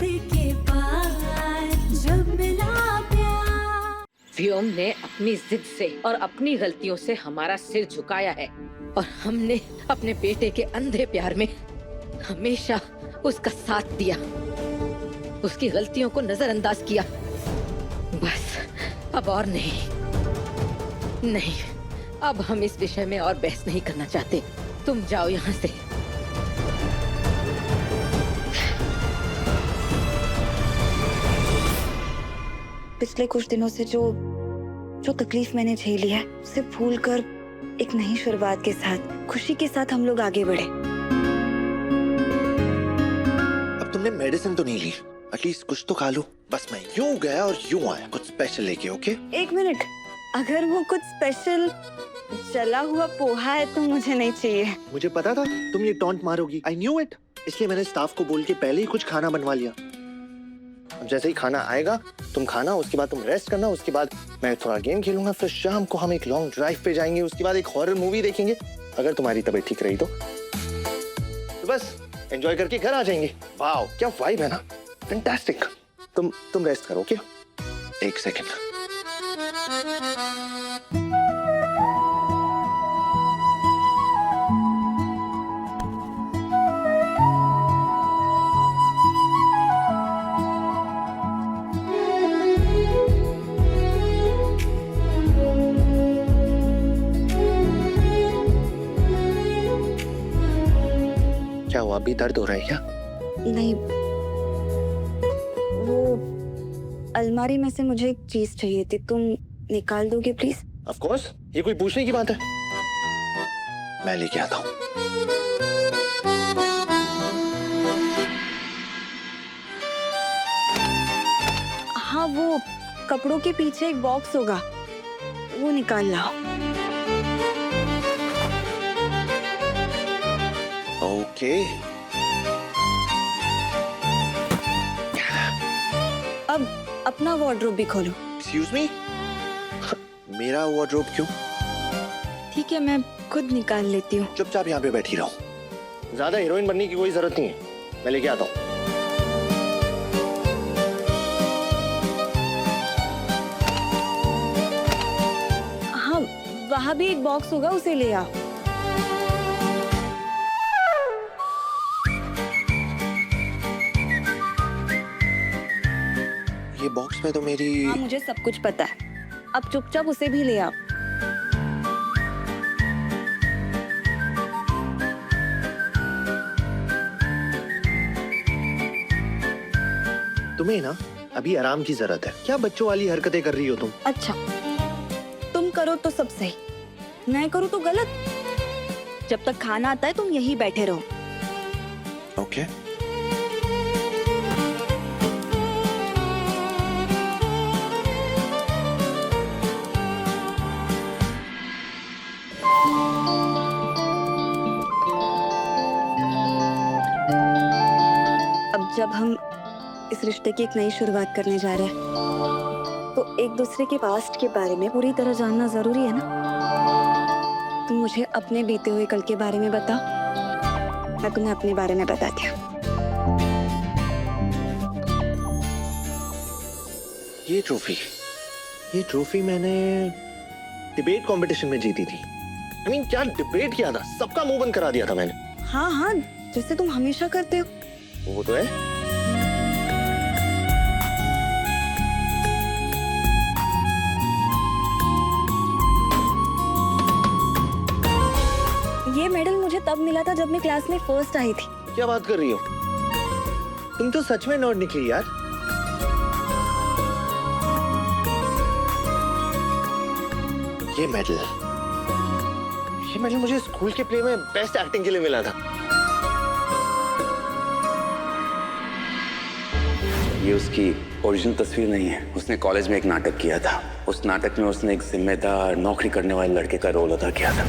के बाद जब मिला प्यार। व्योम ने अपनी जिद से और अपनी गलतियों से हमारा सिर झुकाया है और हमने अपने बेटे के अंधे प्यार में हमेशा उसका साथ दिया, उसकी गलतियों को नजरअंदाज किया। बस अब और नहीं, अब हम इस विषय में और बहस नहीं करना चाहते। तुम जाओ यहाँ से। पिछले कुछ दिनों से जो तकलीफ मैंने झेली है उसे भूलकर एक नई शुरुआत के साथ, खुशी के साथ हम लोग आगे बढ़े। अब तुमने मेडिसिन तो नहीं ली, एटलीस्ट कुछ तो खा लो। बस मैं यूं गया और यूं आया कुछ स्पेशल लेके। ओके, एक मिनट, अगर वो कुछ स्पेशल जला हुआ पोहा है तो मुझे नहीं चाहिए। मुझे पता था तुम ये टॉन्ट मारोगी। आई न्यू इट, इसलिए मैंने स्टाफ को बोल के पहले ही कुछ खाना बनवा लिया। अब जैसे ही खाना आएगा तुम खाना, उसके बाद तुम रेस्ट करना, उसके बाद मैं थोड़ा गेम खेलूंगा, फिर शाम को हम एक लॉन्ग ड्राइव पे जाएंगे, उसके बाद एक हॉरर मूवी देखेंगे। अगर तुम्हारी तबीयत ठीक रही तो बस एंजॉय करके घर आ जाएंगे। वाओ क्या वाइब है ना, फैंटास्टिक। तुम रेस्ट करो। ओके, एक सेकेंड। क्या हुआ, अभी दर्द हो रहा है क्या? नहीं, वो अलमारी में से मुझे एक चीज चाहिए थी, तुम निकाल दोगे प्लीज? ऑफ कोर्स, ये कोई पूछने की बात है, मैं लेके आता हूँ। हाँ, वो कपड़ों के पीछे एक बॉक्स होगा, वो निकाल लाओ। ओके, अब अपना वार्डरोब भी खोलो। एक्सक्यूज मी, मेरा वार्डरोब क्यों? ठीक है, मैं खुद निकाल लेती हूँ। चुपचाप यहाँ पे बैठी रहो, ज्यादा हीरोइन बनने की कोई जरूरत नहीं है, मैं लेके आता हूँ। हाँ, वहाँ भी एक बॉक्स होगा, उसे ले आओ। ये बॉक्स में तो मेरी... हाँ, मुझे सब कुछ पता है, अब चुपचाप उसे भी ले आओ। तुम्हें ना अभी आराम की जरूरत है, क्या बच्चों वाली हरकतें कर रही हो तुम? अच्छा, तुम करो तो सब सही, मैं करूँ तो गलत। जब तक खाना आता है तुम यहीं बैठे रहो। ओके। अब जब हम इस रिश्ते की एक नई शुरुआत करने जा रहे हैं तो एक दूसरे के पास्ट के बारे में पूरी तरह जानना जरूरी है ना। तुम मुझे अपने बीते हुए कल के बारे में बताओ, मैं तुम्हें अपने बारे में बताती हूँ। ये ट्रॉफी मैंने डिबेट कंपटीशन में जीती थी। I mean, क्या डिबेट किया था, सबका मुंह बंद करा दिया था मैंने। हाँ हाँ, जैसे तुम हमेशा करते हो। वो तो है। ये मेडल मुझे तब मिला था जब मैं क्लास में फर्स्ट आई थी। क्या बात कर रही हो, तुम तो सच में नॉर्ड निकली यार। ये मेडल मुझे स्कूल के प्ले में बेस्ट एक्टिंग के लिए मिला था। ये उसकी ओरिजिनल तस्वीर नहीं है, उसने कॉलेज में एक नाटक किया था। उस नाटक में उसने एक जिम्मेदार नौकरी करने वाले लड़के का रोल अदा किया था।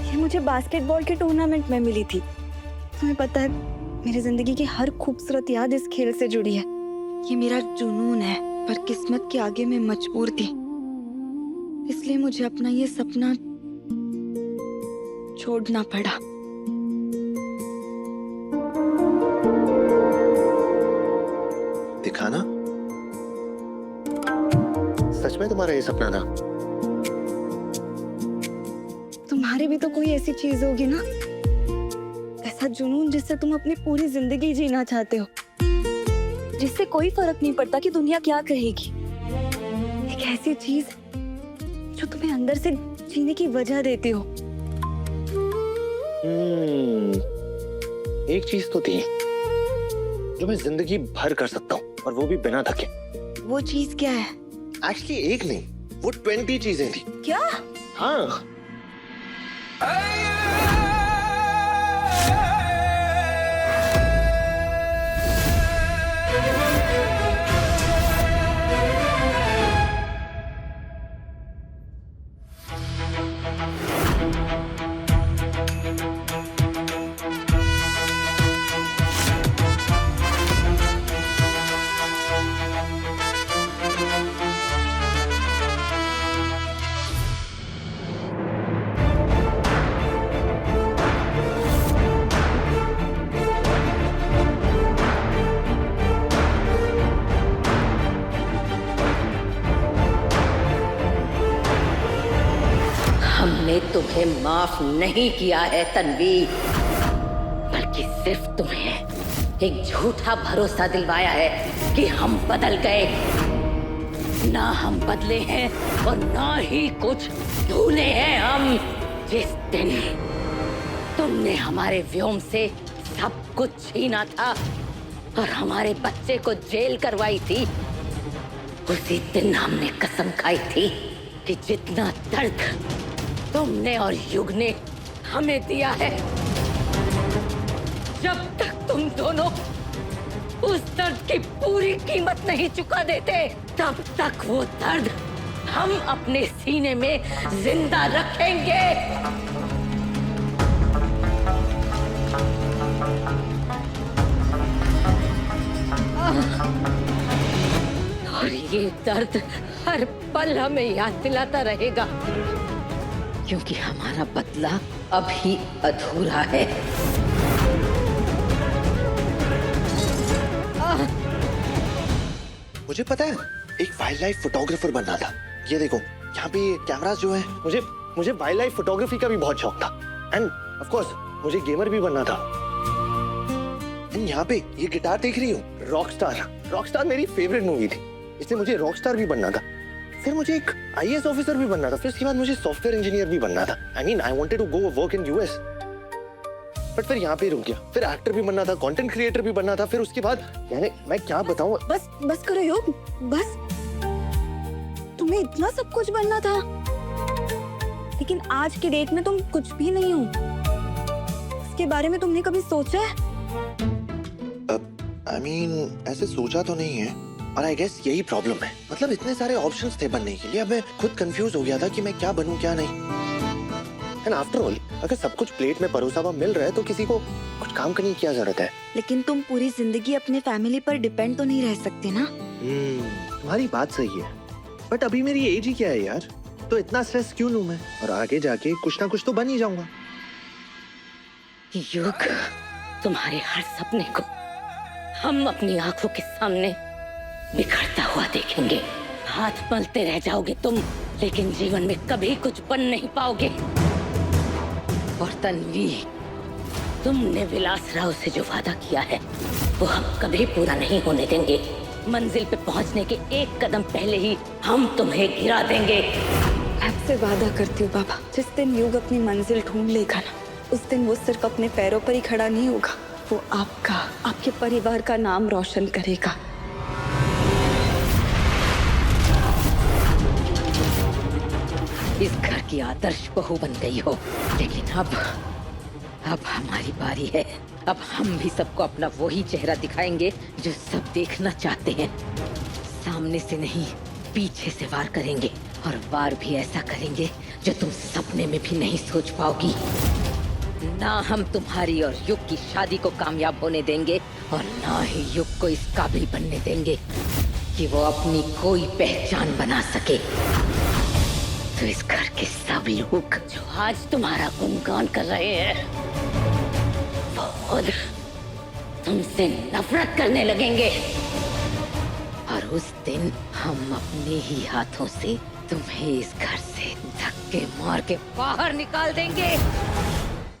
ये मुझे बास्केटबॉल के टूर्नामेंट में मिली थी। तुम्हें पता है, मेरी जिंदगी की हर खूबसूरत याद इस खेल से जुड़ी है। ये मेरा जुनून है, पर किस्मत के आगे मैं मजबूर थी। इसलिए मुझे अपना ये सपना छोड़ना पड़ा। दिखाना सच में तुम्हारा ये सपना था? तुम्हारी भी तो कोई ऐसी चीज होगी ना, ऐसा जुनून जिससे तुम अपनी पूरी जिंदगी जीना चाहते हो, जिससे कोई फर्क नहीं पड़ता कि दुनिया क्या कहेगी। एक ऐसी चीज जो तुम्हें अंदर से जीने की वजह देती हो। एक चीज तो थी जो मैं जिंदगी भर कर सकता हूँ, और वो भी बिना थके। वो चीज क्या है? एक्चुअली एक नहीं, वो 20 चीजें थी। क्या? हाँ। हमने तुम्हें माफ नहीं किया है तन्वी, बल्कि सिर्फ तुम्हें एक झूठा भरोसा दिलवाया है कि हम बदल गए। ना हम बदले हैं और ना ही कुछ भूले हैं हम। जिस दिन तुमने हमारे व्योम से सब कुछ छीना था और हमारे बच्चे को जेल करवाई थी, उसी दिन हमने कसम खाई थी कि जितना दर्द तुमने और युग ने हमें दिया है, जब तक तुम दोनों उस दर्द की पूरी कीमत नहीं चुका देते, तब तक वो दर्द हम अपने सीने में जिंदा रखेंगे। और ये दर्द हर पल हमें याद दिलाता रहेगा, क्योंकि हमारा बदला अभी अधूरा है। मुझे पता है, एक वाइल्ड लाइफ फोटोग्राफर बनना था। ये देखो, यहाँ पे कैमरास जो है, मुझे वाइल्ड लाइफ फोटोग्राफी का भी बहुत शौक था। एंड ऑफ कोर्स मुझे गेमर भी बनना था। एंड यहाँ पे ये गिटार देख रही हूँ, रॉकस्टार मेरी फेवरेट मूवी थी, इसलिए मुझे रॉकस्टार भी बनना था। फिर मुझे एक IAS ऑफिसर भी बनना था, फिर इसके बाद मुझे सॉफ्टवेयर इंजीनियर भी बनना था। I wanted to go work in US, but फिर यहाँ पे रुक गया। फिर एक्टर भी बनना था, कंटेंट क्रिएटर भी बनना था, फिर उसके बाद यानी मैं क्या बताऊं। बस करो योग, बस। तुम्हें इतना सब कुछ बनना था, लेकिन आज की डेट में तुम कुछ भी नहीं हो। इसके बारे में तुमने कभी सोचा है? ऐसे सोचा तो नहीं है, और आई गेस यही प्रॉब्लम है। मतलब इतने सारे ऑप्शंस थे बनने के लिए, अब मैं खुद कंफ्यूज हो गया था कि मैं क्या बनूं क्या नहीं। एंड आफ्टर ऑल, अगर सब कुछ प्लेट में परोसा हुआ मिल रहा है तो किसी को कुछ काम करने की क्या जरूरत है। लेकिन तुम पूरी जिंदगी अपने फैमिली पर डिपेंड तो नहीं रह सकते ना। तुम्हारी बात सही है, बट अभी मेरी एज ही क्या है यार, तो इतना स्ट्रेस क्यों लूं मैं, और आगे जाके कुछ ना कुछ तो बन ही जाऊंगा। युग, तुम्हारे हर सपने को हम अपनी आंखों के सामने बिखरता हुआ देखेंगे। हाथ मलते रह जाओगे तुम, लेकिन जीवन में कभी कुछ बन नहीं पाओगे। और तन्वी, तुमने विलास राव से जो वादा किया है, वो हम कभी पूरा नहीं होने देंगे। मंजिल पे पहुंचने के एक कदम पहले ही हम तुम्हें गिरा देंगे। आपसे वादा करती हूँ बाबा, जिस दिन युग अपनी मंजिल ढूंढ लेगा ना, उस दिन वो सिर्फ अपने पैरों पर ही खड़ा नहीं होगा, वो आपका, आपके परिवार का नाम रोशन करेगा। इस घर की आदर्श बहू बन गई हो, लेकिन अब हमारी बारी है। अब हम भी सबको अपना वही चेहरा दिखाएंगे जो सब देखना चाहते हैं। सामने से नहीं, पीछे से वार करेंगे, और वार भी ऐसा करेंगे जो तुम सपने में भी नहीं सोच पाओगी। ना हम तुम्हारी और युग की शादी को कामयाब होने देंगे, और ना ही युग को इस काबिल बनने देंगे कि वो अपनी कोई पहचान बना सके। तो इस घर के सब लोग जो आज तुम्हारा गुणगान कर रहे हैं वो खुद तुमसे नफरत करने लगेंगे। और उस दिन हम अपने ही हाथों से तुम्हें इस घर से धक्के मार के बाहर निकाल देंगे।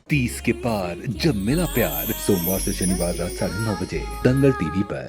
30 के पार जब मिला प्यार, सोमवार से शनिवार रात 9:30 बजे दंगल टीवी पर।